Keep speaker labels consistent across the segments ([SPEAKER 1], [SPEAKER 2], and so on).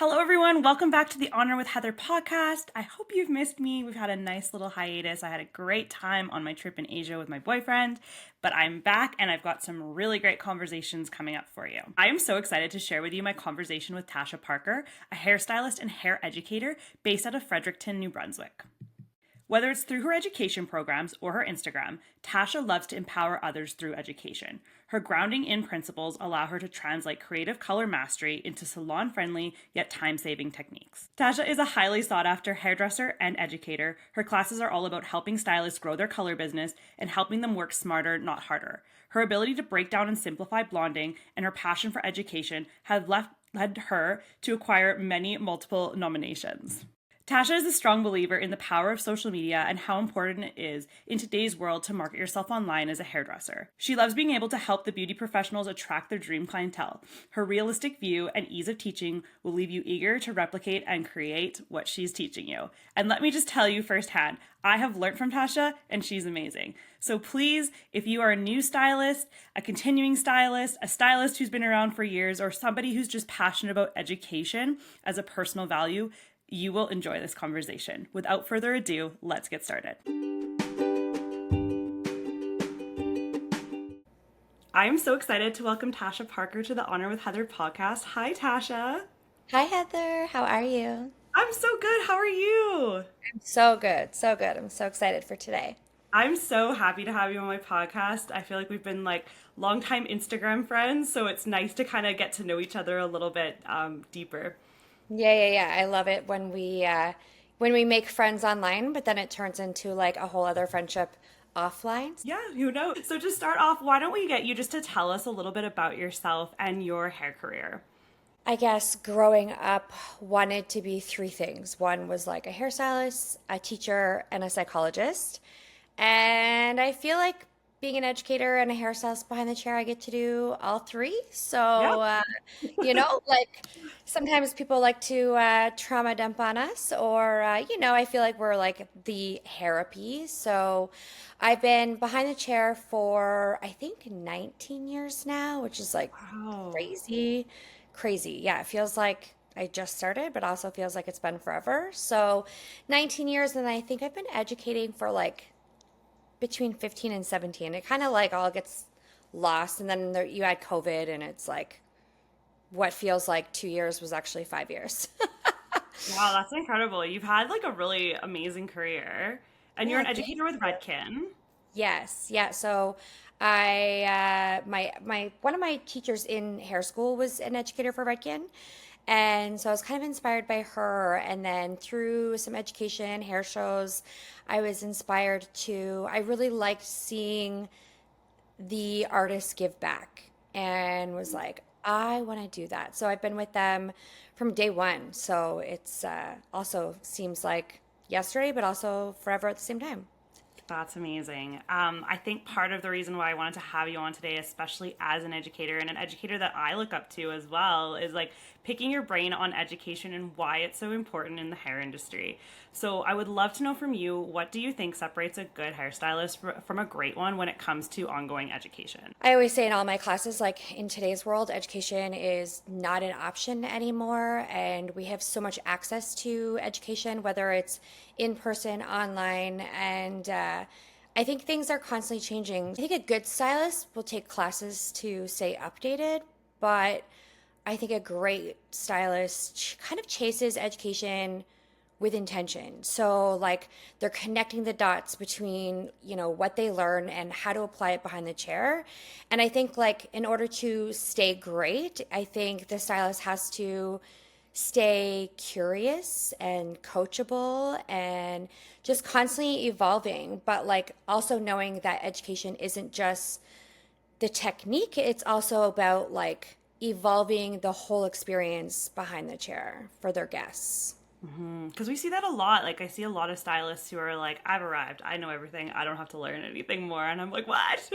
[SPEAKER 1] Hello, everyone. Welcome back to the Honor with Heather podcast. I hope you've missed me. We've had a nice little hiatus. I had a great time on my trip in Asia with my boyfriend, but I'm back and I've got some really great conversations coming up for you. I am so excited to share with you my conversation with Tasha Parker, a hairstylist and hair educator based out of Fredericton, New Brunswick. Whether it's through her education programs or her Instagram, Tasha loves to empower others through education. Her grounding in principles allow her to translate creative color mastery into salon-friendly yet time-saving techniques. Tasha is a highly sought-after hairdresser and educator. Her classes are all about helping stylists grow their color business and helping them work smarter, not harder. Her ability to break down and simplify blonding and her passion for education have led her to acquire many multiple nominations. Tasha is a strong believer in the power of social media and how important it is in today's world to market yourself online as a hairdresser. She loves being able to help the beauty professionals attract their dream clientele. Her realistic view and ease of teaching will leave you eager to replicate and create what she's teaching you. And let me just tell you firsthand, I have learned from Tasha and she's amazing. So please, if you are a new stylist, a continuing stylist, a stylist who's been around for years, or somebody who's just passionate about education as a personal value, you will enjoy this conversation. Without further ado, let's get started. I am so excited to welcome Tasha Parker to the Honor with Heather podcast. Hi, Tasha.
[SPEAKER 2] Hi, Heather. How are you?
[SPEAKER 1] I'm so good. How are you?
[SPEAKER 2] I'm so good. So good. I'm so excited for today.
[SPEAKER 1] I'm so happy to have you on my podcast. I feel like we've been like longtime Instagram friends, so it's nice to kind of get to know each other a little bit deeper.
[SPEAKER 2] Yeah. I love it when we make friends online, but then it turns into like a whole other friendship offline.
[SPEAKER 1] Yeah, who knows? So to start off, why don't we get you just to tell us a little bit about yourself and your hair career?
[SPEAKER 2] I guess growing up wanted to be three things. One was like a hairstylist, a teacher, and a psychologist. And I feel like being an educator and a hairstylist behind the chair, I get to do all three. So,
[SPEAKER 1] Yeah.
[SPEAKER 2] like sometimes people like to trauma dump on us, or, I feel like we're like the therapy. So I've been behind the chair for, I think, 19 years now, which is like
[SPEAKER 1] Wow.
[SPEAKER 2] crazy, crazy. Yeah, it feels like I just started, but also feels like it's been forever. So 19 years, and I think I've been educating for like between 15 and 17. It kind of like all gets lost. And then you add COVID, and it's like what feels like 2 years was actually 5 years.
[SPEAKER 1] Wow, that's incredible. You've had like a really amazing career, and you're
[SPEAKER 2] Yeah,
[SPEAKER 1] an
[SPEAKER 2] thank
[SPEAKER 1] educator with
[SPEAKER 2] you.
[SPEAKER 1] Redken.
[SPEAKER 2] Yes, yeah. So my one of my teachers in hair school was an educator for Redken. And so I was kind of inspired by her. And then through some education, hair shows, I was inspired to, I really liked seeing the artists give back and was like, I want to do that. So I've been with them from day one. So it's also seems like yesterday, but also forever at the same time.
[SPEAKER 1] That's amazing. I think part of the reason why I wanted to have you on today, especially as an educator and an educator that I look up to as well, is like picking your brain on education and why it's so important in the hair industry. So I would love to know from you, what do you think separates a good hairstylist from a great one when it comes to ongoing education?
[SPEAKER 2] I always say in all my classes, like in today's world, education is not an option anymore. And we have so much access to education, whether it's in person, online. And I think things are constantly changing. I think a good stylist will take classes to stay updated, but I think a great stylist kind of chases education with intention. So like they're connecting the dots between, what they learn and how to apply it behind the chair. And I think like in order to stay great, I think the stylist has to stay curious and coachable and just constantly evolving, but like also knowing that education isn't just the technique, it's also about like evolving the whole experience behind the chair for their guests.
[SPEAKER 1] Because we see that a lot. Like, I see a lot of stylists who are like, I've arrived. I know everything. I don't have to learn anything more. And I'm like, what?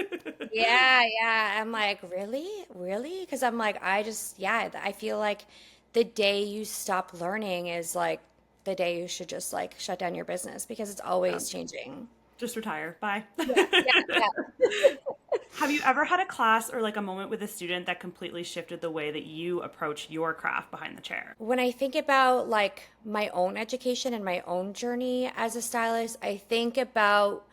[SPEAKER 2] Yeah. I'm like, really? Really? Because I'm like, yeah, I feel like the day you stop learning is like the day you should just like shut down your business because it's
[SPEAKER 1] Yeah.
[SPEAKER 2] always changing.
[SPEAKER 1] Just retire. Bye.
[SPEAKER 2] Yeah.
[SPEAKER 1] Have you ever had a class or like a moment with a student that completely shifted the way that you approach your craft behind the chair?
[SPEAKER 2] When I think about like my own education and my own journey as a stylist, I think about,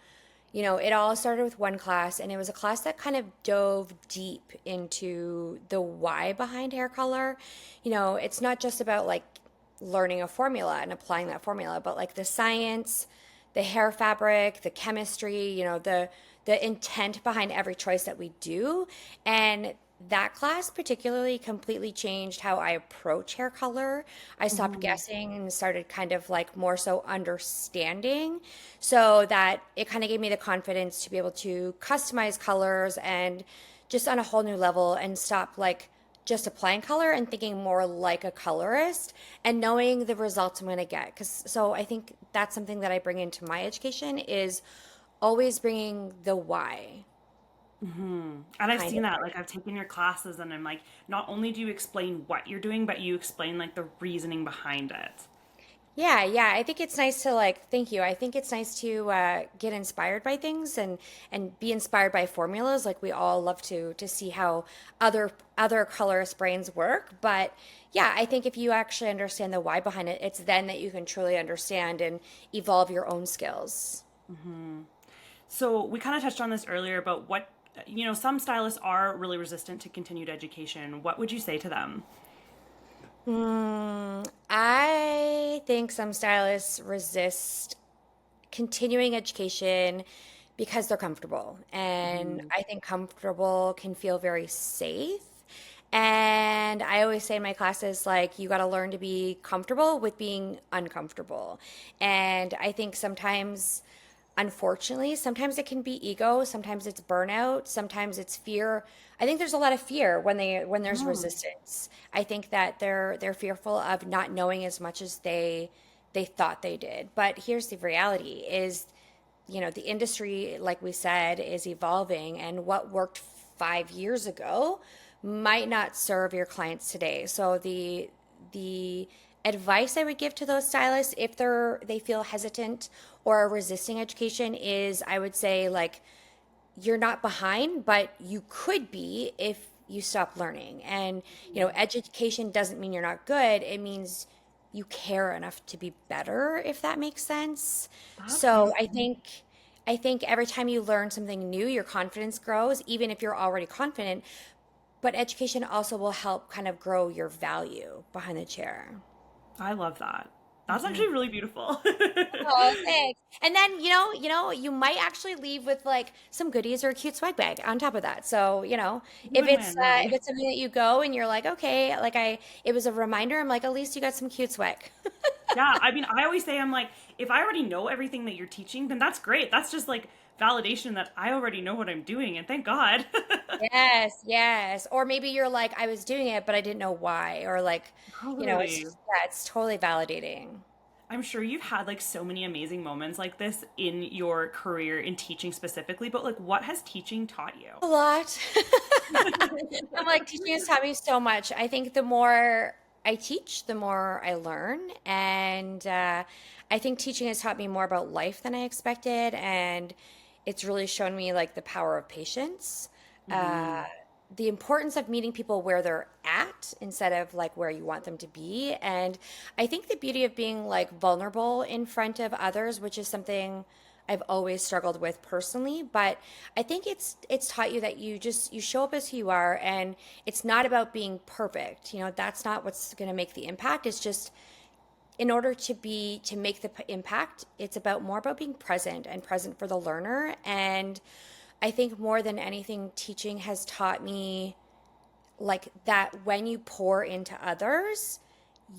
[SPEAKER 2] it all started with one class, and it was a class that kind of dove deep into the why behind hair color. It's not just about like learning a formula and applying that formula, but like the science, the hair fabric, the chemistry, the intent behind every choice that we do. And that class particularly completely changed how I approach hair color. I stopped
[SPEAKER 1] Hmm.
[SPEAKER 2] guessing and started kind of like more so understanding, so that it kind of gave me the confidence to be able to customize colors and just on a whole new level, and stop like just applying color and thinking more like a colorist and knowing the results I'm going to get. Because so I think that's something that I bring into my education, is always bringing the why
[SPEAKER 1] And I've
[SPEAKER 2] behind
[SPEAKER 1] seen
[SPEAKER 2] it.
[SPEAKER 1] that. Like I've taken your classes and I'm like, not only do you explain what you're doing, but you explain like the reasoning behind it.
[SPEAKER 2] Yeah, yeah. I think it's nice to like, thank you. I think it's nice to get inspired by things and be inspired by formulas. Like we all love to see how other colorist brains work. But yeah, I think if you actually understand the why behind it, it's then that you can truly understand and evolve your own skills.
[SPEAKER 1] So we kind of touched on this earlier, but some stylists are really resistant to continued education. What would you say to them?
[SPEAKER 2] I think some stylists resist continuing education because they're comfortable. And
[SPEAKER 1] Hmm.
[SPEAKER 2] I think comfortable can feel very safe. And I always say in my classes, like, you got to learn to be comfortable with being uncomfortable. And I think sometimes, unfortunately, sometimes it can be ego, sometimes it's burnout, sometimes it's fear. I think there's a lot of fear when there's
[SPEAKER 1] Mm.
[SPEAKER 2] resistance. I think that they're fearful of not knowing as much as they thought they did. But here's the reality is, the industry, like we said, is evolving, and what worked 5 years ago might not serve your clients today. So the advice I would give to those stylists, if they feel hesitant or are resisting education, is I would say, like, you're not behind, but you could be if you stop learning. And, education doesn't mean you're not good. It means you care enough to be better, if that makes sense.
[SPEAKER 1] That
[SPEAKER 2] So
[SPEAKER 1] makes
[SPEAKER 2] I think every time you learn something new, your confidence grows, even if you're already confident. But education also will help kind of grow your value behind the chair.
[SPEAKER 1] I love that. That's actually really beautiful.
[SPEAKER 2] Oh, thanks. And then, you might actually leave with like some goodies or a cute swag bag on top of that. So, if it's
[SPEAKER 1] Win-win, really.
[SPEAKER 2] something that you go and you're like, okay, like it was a reminder. I'm like, at least you got some cute swag.
[SPEAKER 1] Yeah, I mean, I always say I'm like, if I already know everything that you're teaching, then that's great. That's just like validation that I already know what I'm doing, and thank God.
[SPEAKER 2] Yes, yes. Or maybe you're like, I was doing it, but I didn't know why. Or like,
[SPEAKER 1] Totally.
[SPEAKER 2] it's totally validating.
[SPEAKER 1] I'm sure you've had like so many amazing moments like this in your career in teaching specifically, but like what has teaching taught you?
[SPEAKER 2] A lot. I'm like, teaching has taught me so much. I think the more I teach, the more I learn. And I think teaching has taught me more about life than I expected. And it's really shown me like the power of patience,
[SPEAKER 1] Hmm.
[SPEAKER 2] the importance of meeting people where they're at instead of like where you want them to be. And I think the beauty of being like vulnerable in front of others, which is something I've always struggled with personally, but I think it's taught you that you show up as who you are, and it's not about being perfect. That's not what's going to make the impact. It's just, in order to make the impact, it's more about being present and present for the learner. And I think more than anything, teaching has taught me like that when you pour into others,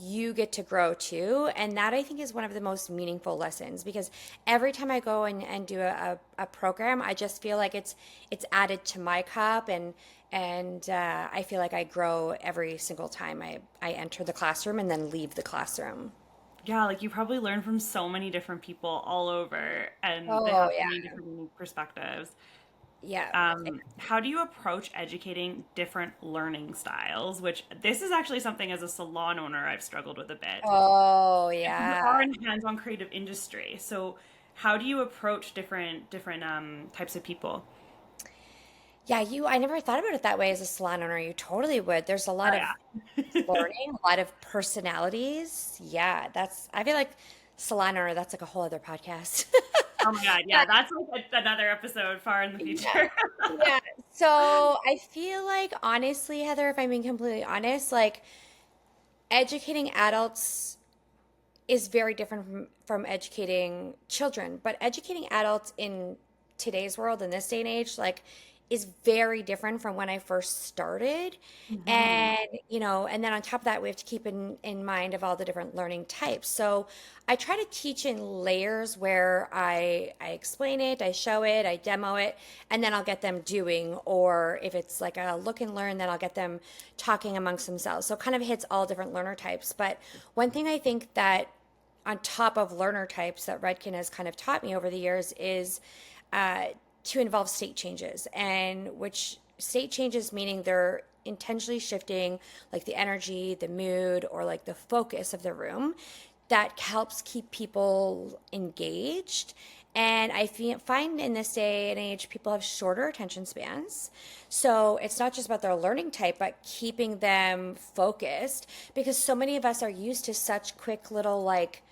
[SPEAKER 2] you get to grow too. And that, I think, is one of the most meaningful lessons, because every time I go and do a program, I just feel like it's added to my cup, and I feel like I grow every single time I enter the classroom and then leave the classroom.
[SPEAKER 1] Yeah, like you probably learn from so many different people all over, and they
[SPEAKER 2] Oh
[SPEAKER 1] have so
[SPEAKER 2] yeah.
[SPEAKER 1] many different unique perspectives.
[SPEAKER 2] Yeah.
[SPEAKER 1] How do you approach educating different learning styles? Which this is actually something as a salon owner I've struggled with a bit.
[SPEAKER 2] Oh
[SPEAKER 1] You
[SPEAKER 2] yeah.
[SPEAKER 1] are in hands-on creative industry, so how do you approach different types of people?
[SPEAKER 2] Yeah, I never thought about it that way as a salon owner. You totally would. There's a lot of
[SPEAKER 1] Oh yeah.
[SPEAKER 2] learning, a lot of personalities. Yeah, I feel like salon owner, that's like a whole other podcast.
[SPEAKER 1] Oh my God, yeah,
[SPEAKER 2] But
[SPEAKER 1] that's like another episode far in the
[SPEAKER 2] yeah,
[SPEAKER 1] future.
[SPEAKER 2] yeah. So I feel like honestly, Heather, if I'm being completely honest, like educating adults is very different from educating children. But educating adults in today's world, in this day and age, like is very different from when I first started.
[SPEAKER 1] Mhm.
[SPEAKER 2] And, and then on top of that, we have to keep in mind of all the different learning types. So I try to teach in layers where I explain it, I show it, I demo it, and then I'll get them doing, or if it's like a look and learn, then I'll get them talking amongst themselves. So it kind of hits all different learner types. But one thing I think that on top of learner types that Redken has kind of taught me over the years is uh, to involve state changes, and which state changes meaning they're intentionally shifting like the energy, the mood, or like the focus of the room that helps keep people engaged. And find in this day and age, people have shorter attention spans. So it's not just about their learning type, but keeping them focused because so many of us are used to such quick little like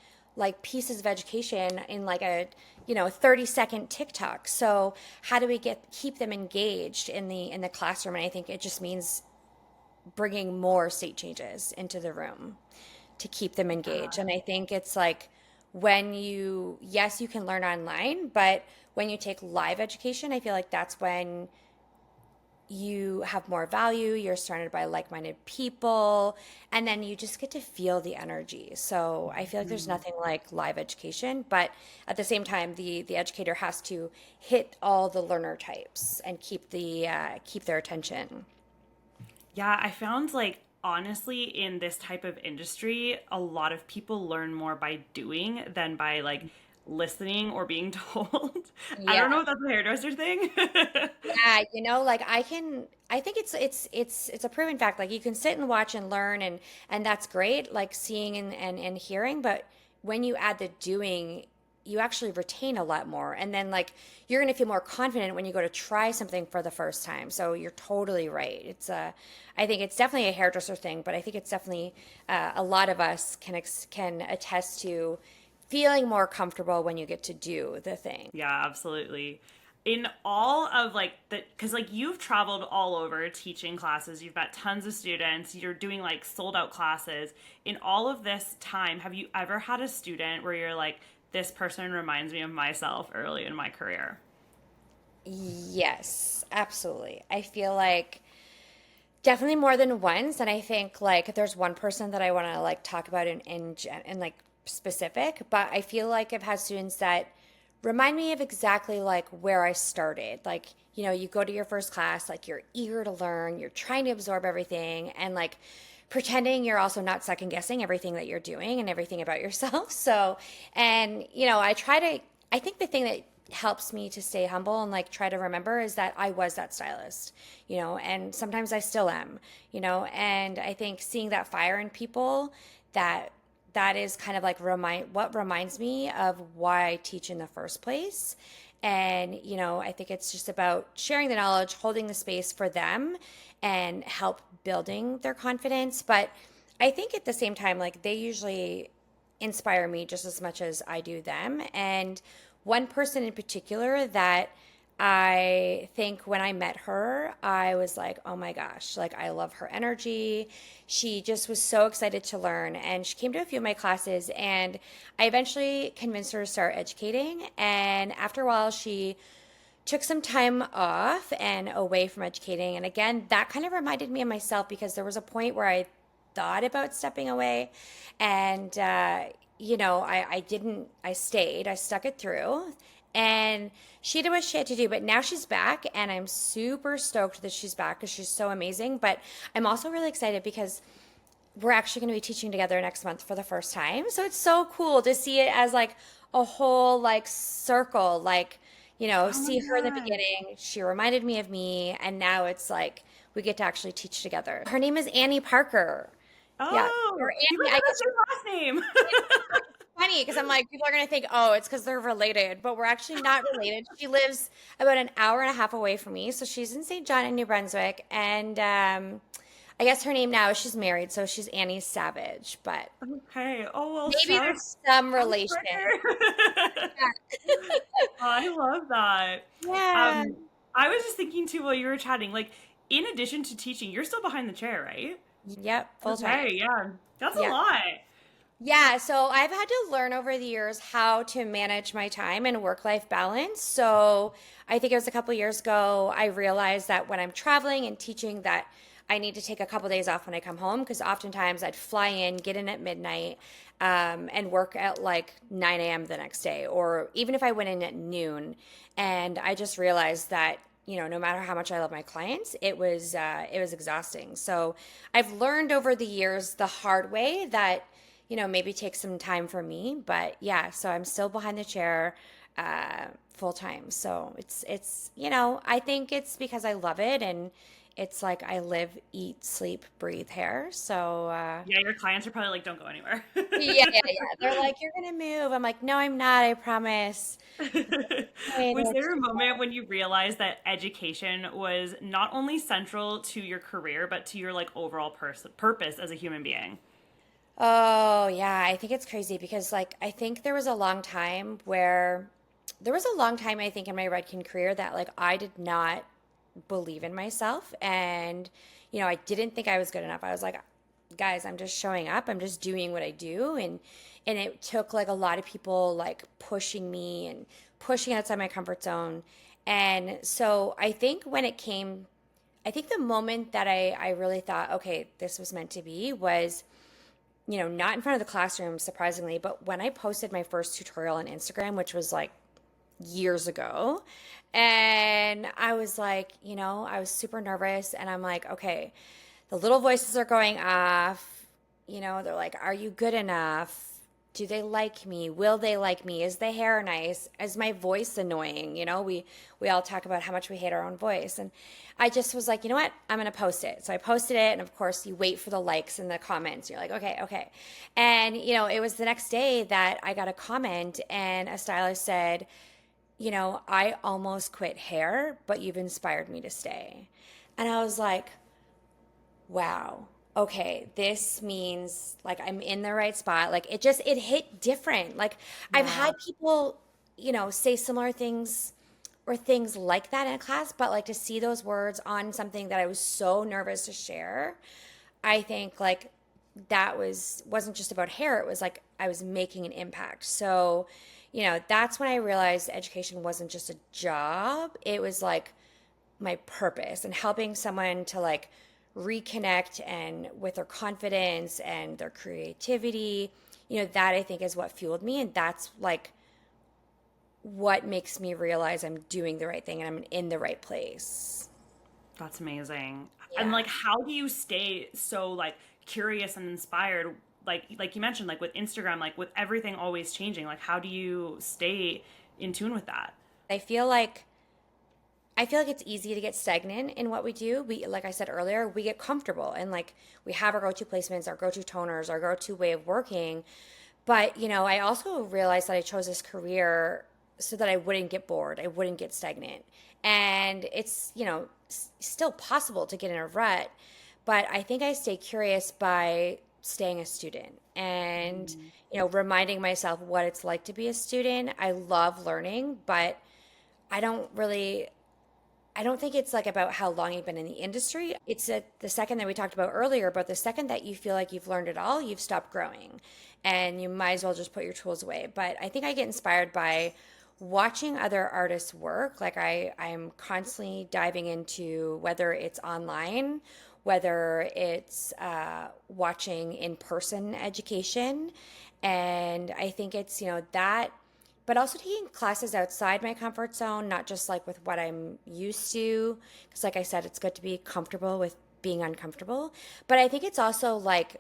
[SPEAKER 2] pieces of education in like a 30-second TikTok. So how do we keep them engaged in the classroom? And I think it just means bringing more state changes into the room to keep them engaged. And I think it's like yes, you can learn online, but when you take live education, I feel like that's when you have more value, you're surrounded by like-minded people, and then you just get to feel the energy. So I feel like there's
[SPEAKER 1] Mhm.
[SPEAKER 2] nothing like live education, but at the same time, the educator has to hit all the learner types and keep their attention.
[SPEAKER 1] Yeah, I found like honestly in this type of industry, a lot of people learn more by doing than by like listening or being told. I don't
[SPEAKER 2] Yeah.
[SPEAKER 1] know if that's a hairdresser thing.
[SPEAKER 2] Yeah, like I think it's a proven fact. Like you can sit and watch and learn and that's great, like seeing and hearing, but when you add the doing, you actually retain a lot more. And then like you're gonna feel more confident when you go to try something for the first time. So you're totally right. I think it's definitely a hairdresser thing, but I think it's definitely a lot of us can attest to feeling more comfortable when you get to do the thing.
[SPEAKER 1] Yeah, absolutely. In all of like because like you've traveled all over teaching classes, you've got tons of students, you're doing like sold out classes. In all of this time, have you ever had a student where you're like, this person reminds me of myself early in my career?
[SPEAKER 2] Yes, absolutely. I feel like definitely more than once, and I think like there's one person that I want to like talk about in like specific, but I feel like I've had students that remind me of exactly like where I started. Like, you go to your first class, like you're eager to learn, you're trying to absorb everything, and like pretending you're also not second guessing everything that you're doing and everything about yourself. So, and I think the thing that helps me to stay humble and like try to remember is that I was that stylist, and sometimes I still am, and I think seeing that fire in people that that is kind of like what reminds me of why I teach in the first place. And, I think it's just about sharing the knowledge, holding the space for them and help building their confidence. But I think at the same time, like they usually inspire me just as much as I do them. And one person in particular that I think when I met her, I was like, oh my gosh, like I love her energy. She just was so excited to learn. And she came to a few of my classes, and I eventually convinced her to start educating. And after a while, she took some time off and away from educating. And again, that kind of reminded me of myself because there was a point where I thought about stepping away. And, I didn't, I stayed, I stuck it through. And she did what she had to do, but now she's back, and I'm super stoked that she's back because she's so amazing. But I'm also really excited because we're actually going to be teaching together next month for the first time. So it's so cool to see it as like a whole like circle, like,
[SPEAKER 1] Oh my
[SPEAKER 2] see her in the
[SPEAKER 1] God.
[SPEAKER 2] beginning. She reminded me of me. And now it's like we get to actually teach together. Her name is Annie Parker. Yeah. Or
[SPEAKER 1] Oh, you
[SPEAKER 2] Annie,
[SPEAKER 1] guys
[SPEAKER 2] I
[SPEAKER 1] have
[SPEAKER 2] guess
[SPEAKER 1] the same last name.
[SPEAKER 2] funny because I'm like, people are going to think, oh, it's because they're related, but we're actually not related. She lives about an hour and a half away from me. So she's in St. John in New Brunswick. And I guess her name now, she's married. So she's Annie Savage, but
[SPEAKER 1] Okay. Oh, well,
[SPEAKER 2] maybe
[SPEAKER 1] shout
[SPEAKER 2] there's some
[SPEAKER 1] out
[SPEAKER 2] relation.
[SPEAKER 1] Parker. I love that.
[SPEAKER 2] Yeah.
[SPEAKER 1] Um, I was just thinking too while you were chatting, like, in addition to teaching, you're still behind the chair, right?
[SPEAKER 2] Yep. Full time.
[SPEAKER 1] Okay, yeah. That's a
[SPEAKER 2] Yep.
[SPEAKER 1] lot.
[SPEAKER 2] Yeah, so I've had to learn over the years how to manage my time and work-life balance. So I think it was a couple years ago, I realized that when I'm traveling and teaching that I need to take a couple days off when I come home because oftentimes I'd fly in, get in at midnight, and work at like 9 a.m. the next day, or even if I went in at noon. And I just realized that, no matter how much I love my clients, it was exhausting. So I've learned over the years the hard way that maybe take some time for me. But yeah, so I'm still behind the chair full time. So I think it's because I love it and it's like I live, eat, sleep, breathe hair. So
[SPEAKER 1] Yeah, your clients are probably like, don't go anywhere.
[SPEAKER 2] yeah, yeah, yeah. They're like, you're gonna move. I'm like, no, I'm not, I promise. Wait,
[SPEAKER 1] Was there a moment when you realized that education was not only central to your career, but to your like overall purpose as a human being?
[SPEAKER 2] Oh, yeah, I think it's crazy because like I think there was a long time I think in my Redken career that like I did not believe in myself and I didn't think I was good enough. I was like, guys, I'm just showing up. I'm just doing what I do and it took like a lot of people like pushing me and pushing outside my comfort zone. And so I think the moment that I really thought, okay, this was meant to be was not in front of the classroom, surprisingly, but when I posted my first tutorial on Instagram, which was like years ago, and I was like, I was super nervous, and I'm like, okay, the little voices are going off. They're like, are you good enough? Do they like me? Will they like me? Is the hair nice? Is my voice annoying? We all talk about how much we hate our own voice. And I just was like, you know what? I'm gonna post it. So I posted it, and of course you wait for the likes and the comments. You're like, okay, okay. And it was the next day that I got a comment and a stylist said, I almost quit hair, but you've inspired me to stay. And I was like, wow, okay, this means like I'm in the right spot. Like it hit different. Like I've
[SPEAKER 1] Yeah.
[SPEAKER 2] had people, say similar things or things like that in a class, but like to see those words on something that I was so nervous to share, I think like wasn't just about hair. It was like I was making an impact. So, that's when I realized education wasn't just a job. It was like my purpose and helping someone to like reconnect and with their confidence and their creativity. That I think is what fueled me, and that's like what makes me realize I'm doing the right thing and I'm in the right place.
[SPEAKER 1] That's amazing. And
[SPEAKER 2] Yeah.
[SPEAKER 1] like, how do you stay so like curious and inspired? Like you mentioned, like with Instagram, like with everything always changing, like how do you stay in tune with that?
[SPEAKER 2] I feel like I feel like it's easy to get stagnant in what we do. Like I said earlier, we get comfortable and like we have our go-to placements, our go-to toners, our go-to way of working. But, I also realized that I chose this career so that I wouldn't get bored, I wouldn't get stagnant. And it's, still possible to get in a rut, but I think I stay curious by staying a student and, reminding myself what it's like to be a student. I love learning, but I don't really I don't think it's like about how long you've been in the industry. It's the second that we talked about earlier, but the second that you feel like you've learned it all, you've stopped growing and you might as well just put your tools away. But I think I get inspired by watching other artists work. Like I'm constantly diving into whether it's online, whether it's watching in-person education. And I think it's, that but also taking classes outside my comfort zone, not just like with what I'm used to. Because, like I said, it's good to be comfortable with being uncomfortable. But I think it's also like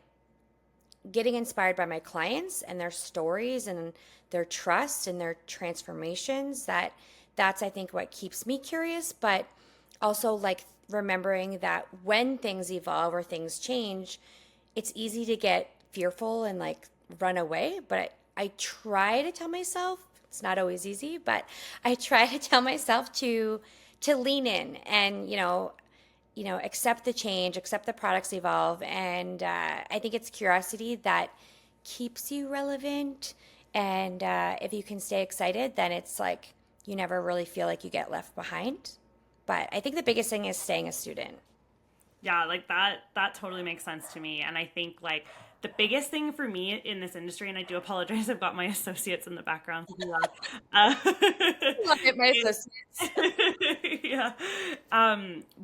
[SPEAKER 2] getting inspired by my clients and their stories and their trust and their transformations. That's, I think, what keeps me curious. But also, like, remembering that when things evolve or things change, it's easy to get fearful and like run away. But I try to tell myself, it's not always easy, but I try to tell myself to lean in and, accept the change, accept the products evolve. And I think it's curiosity that keeps you relevant. And if you can stay excited, then it's like you never really feel like you get left behind. But I think the biggest thing is staying a student.
[SPEAKER 1] Yeah, like that totally makes sense to me. And I think like the biggest thing for me in this industry, and I do apologize, I've got my associates in the background to be loud,
[SPEAKER 2] Love it, my
[SPEAKER 1] is
[SPEAKER 2] associates.
[SPEAKER 1] yeah.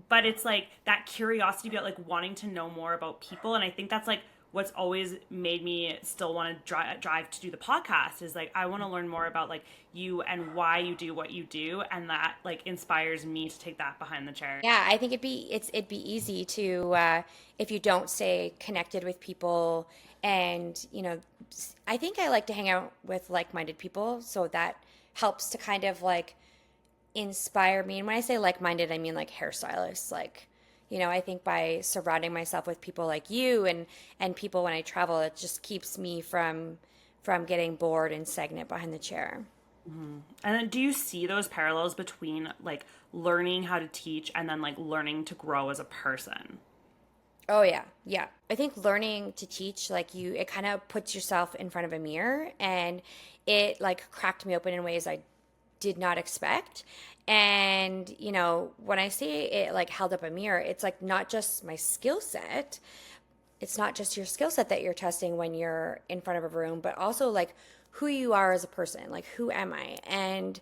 [SPEAKER 1] But it's like that curiosity about like wanting to know more about people. And I think that's like what's always made me still want to drive to do the podcast is like I want to learn more about like you and why you do what you do, and that like inspires me to take that behind the chair.
[SPEAKER 2] Yeah, I think it'd be easy to if you don't stay connected with people, and I think I like to hang out with like-minded people, so that helps to kind of like inspire me. And when I say like-minded, I mean like hairstylists. Like, I think by surrounding myself with people like you and people when I travel, it just keeps me from getting bored and stagnant behind the chair.
[SPEAKER 1] And then do you see those parallels between like learning how to teach and then like learning to grow as a person?
[SPEAKER 2] Oh yeah, yeah. I think learning to teach, like it kind of puts yourself in front of a mirror, and it like cracked me open in ways I did not expect. And when I say it like held up a mirror, it's like not just my skill set. It's not just your skill set that you're testing when you're in front of a room, but also like who you are as a person. Like, who am I? And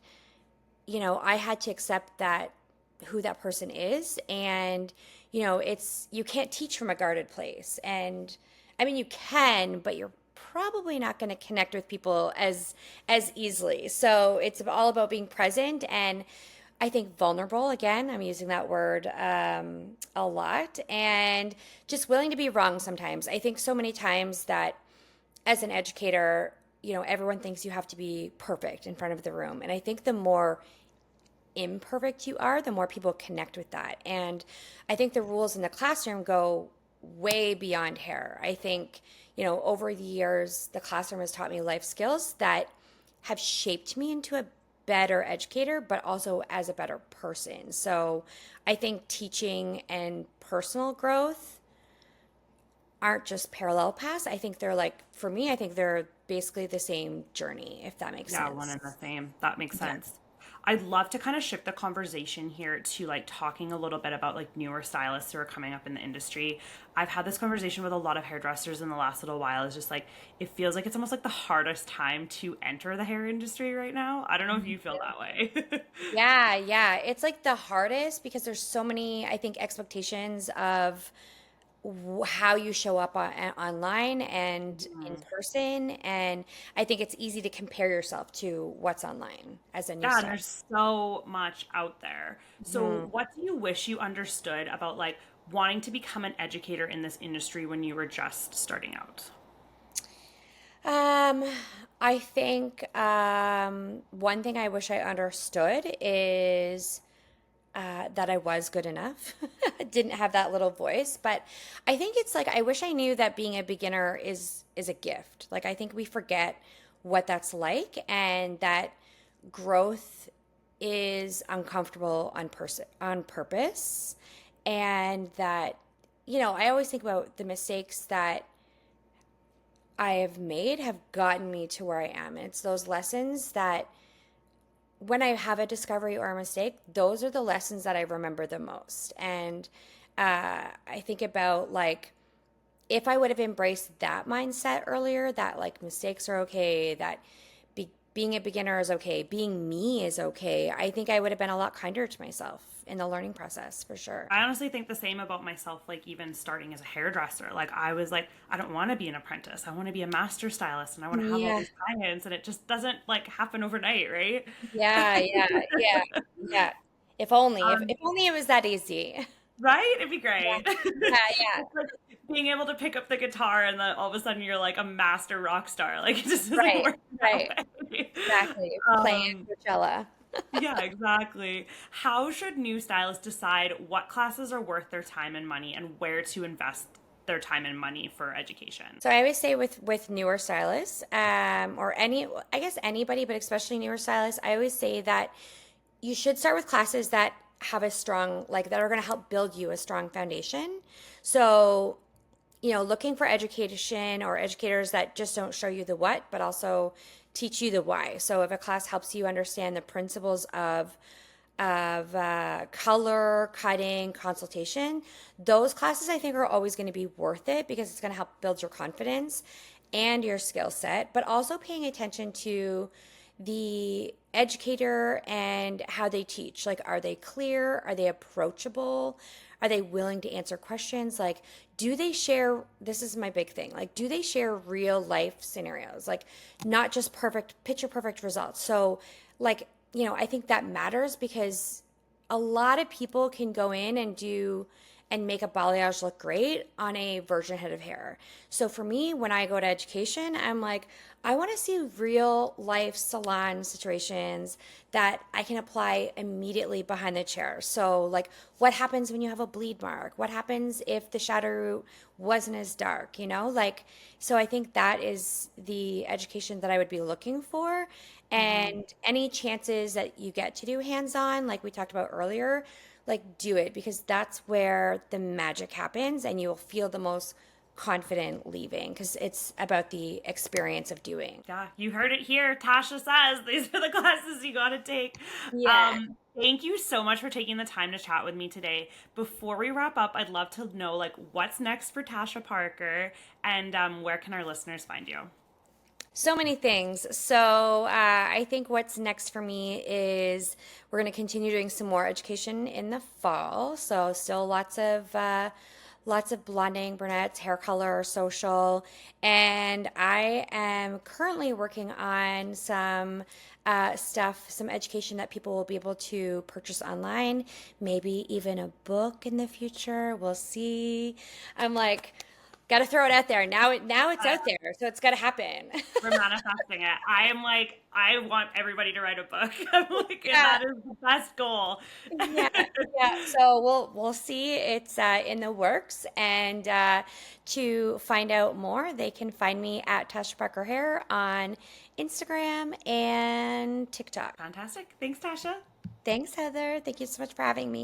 [SPEAKER 2] I had to accept that who that person is. And, you can't teach from a guarded place. And I mean, you can, but you're probably not going to connect with people as easily. So it's all about being present and I think vulnerable. Again, I'm using that word a lot, and just willing to be wrong sometimes. I think so many times that as an educator, everyone thinks you have to be perfect in front of the room. And I think the more imperfect you are, the more people connect with that. And I think the rules in the classroom go way beyond hair. I think, over the years, the classroom has taught me life skills that have shaped me into a better educator, but also as a better person. So I think teaching and personal growth aren't just parallel paths. I think they're like, for me, I think they're basically the same journey, if that makes
[SPEAKER 1] Yeah, one
[SPEAKER 2] sense.
[SPEAKER 1] and the same. That makes
[SPEAKER 2] Yeah.
[SPEAKER 1] sense. I'd love to kind of shift the conversation here to like talking a little bit about like newer stylists who are coming up in the industry. I've had this conversation with a lot of hairdressers in the last little while. It's just like it feels like it's almost like the hardest time to enter the hair industry right now. I don't know if you feel that way.
[SPEAKER 2] Yeah, yeah. It's like the hardest because there's so many, I think, expectations of how you show up online and in person. And I think it's easy to compare yourself to what's online as a new
[SPEAKER 1] Yeah, and
[SPEAKER 2] style.
[SPEAKER 1] there's so much out there. So,
[SPEAKER 2] Mhm.
[SPEAKER 1] what do you wish you understood about like wanting to become an educator in this industry when you were just starting out?
[SPEAKER 2] Um, I think one thing I wish I understood is that I was good enough. Didn't have that little voice, but I think it's like I wish I knew that being a beginner is a gift. Like I think we forget what that's like, and that growth is uncomfortable on purpose, and that I always think about the mistakes that I have made have gotten me to where I am. And it's those lessons that when I have a discovery or a mistake, those are the lessons that I remember the most. And I think about like if I would have embraced that mindset earlier, that like mistakes are okay, that being a beginner is okay, being me is okay, I think I would have been a lot kinder to myself in the learning process for sure.
[SPEAKER 1] I honestly think the same about myself, like even starting as a hairdresser. Like I was like, I don't want to be an apprentice. I want to be a master stylist and I want to have all
[SPEAKER 2] Yeah,
[SPEAKER 1] these clients, and it just doesn't like happen overnight, right?
[SPEAKER 2] yeah, yeah, yeah, yeah. If only, if,
[SPEAKER 1] Um,
[SPEAKER 2] if only it was that easy.
[SPEAKER 1] right? It'd be
[SPEAKER 2] Yeah,
[SPEAKER 1] great.
[SPEAKER 2] yeah, yeah.
[SPEAKER 1] It's like being able to pick up the guitar and then all of a sudden you're like a master rock star. Like it just doesn't
[SPEAKER 2] Right,
[SPEAKER 1] work that
[SPEAKER 2] right.
[SPEAKER 1] way.
[SPEAKER 2] Exactly. Playing
[SPEAKER 1] Um,
[SPEAKER 2] at Coachella.
[SPEAKER 1] yeah, exactly. How should new stylists decide what classes are worth their time and money and where to invest? their time and money for education?
[SPEAKER 2] So I always say with newer stylists, or I guess anybody, but especially newer stylists, I always say that you should start with classes that have a strong, like that are going to help build you a strong foundation. So, looking for education or educators that just don't show you the what, but also teach you the why. So if a class helps you understand the principles of color, cutting, consultation, those classes I think are always going to be worth it because it's going to help build your confidence and your skill set, but also paying attention to the educator and how they teach. Like, are they clear? Are they approachable? Are they willing to answer questions? Like, do they share? This is my big thing. Like, do they share real life scenarios? Like, not just picture perfect results. So, like, I think that matters because a lot of people can go in and make a balayage look great on a virgin head of hair. So for me, when I go to education, I'm like, I want to see real life salon situations that I can apply immediately behind the chair. So like, what happens when you have a bleed mark? What happens if the shadow root wasn't as dark, Like, so I think that is the education that I would be looking for.
[SPEAKER 1] Mm-hmm.
[SPEAKER 2] And any chances that you get to do hands-on, like we talked about earlier, like do it because that's where the magic happens and you'll feel the most confident leaving because it's about the experience of doing.
[SPEAKER 1] Yeah, you heard it here. Tasha says these are the classes you got to take.
[SPEAKER 2] Yeah.
[SPEAKER 1] Thank you so much for taking the time to chat with me today. Before we wrap up, I'd love to know like what's next for Tasha Parker and where can our listeners find you?
[SPEAKER 2] So many things. So I think what's next for me is we're going to continue doing some more education in the fall. So still lots of blonding, brunettes, hair color, social, and I am currently working on some stuff, some education that people will be able to purchase online, maybe even a book in the future. We'll see. I'm like, got to throw it out there. Now it's out there, so it's got to happen.
[SPEAKER 1] We're manifesting it. I am like, I want everybody to write a book. I'm like, and
[SPEAKER 2] Yeah,
[SPEAKER 1] that is the best goal.
[SPEAKER 2] yeah, yeah. So we'll see. It's in the works, and to find out more, they can find me at Tasha Parker Hair on Instagram and TikTok.
[SPEAKER 1] Fantastic. Thanks, Tasha.
[SPEAKER 2] Thanks, Heather. Thank you so much for having me.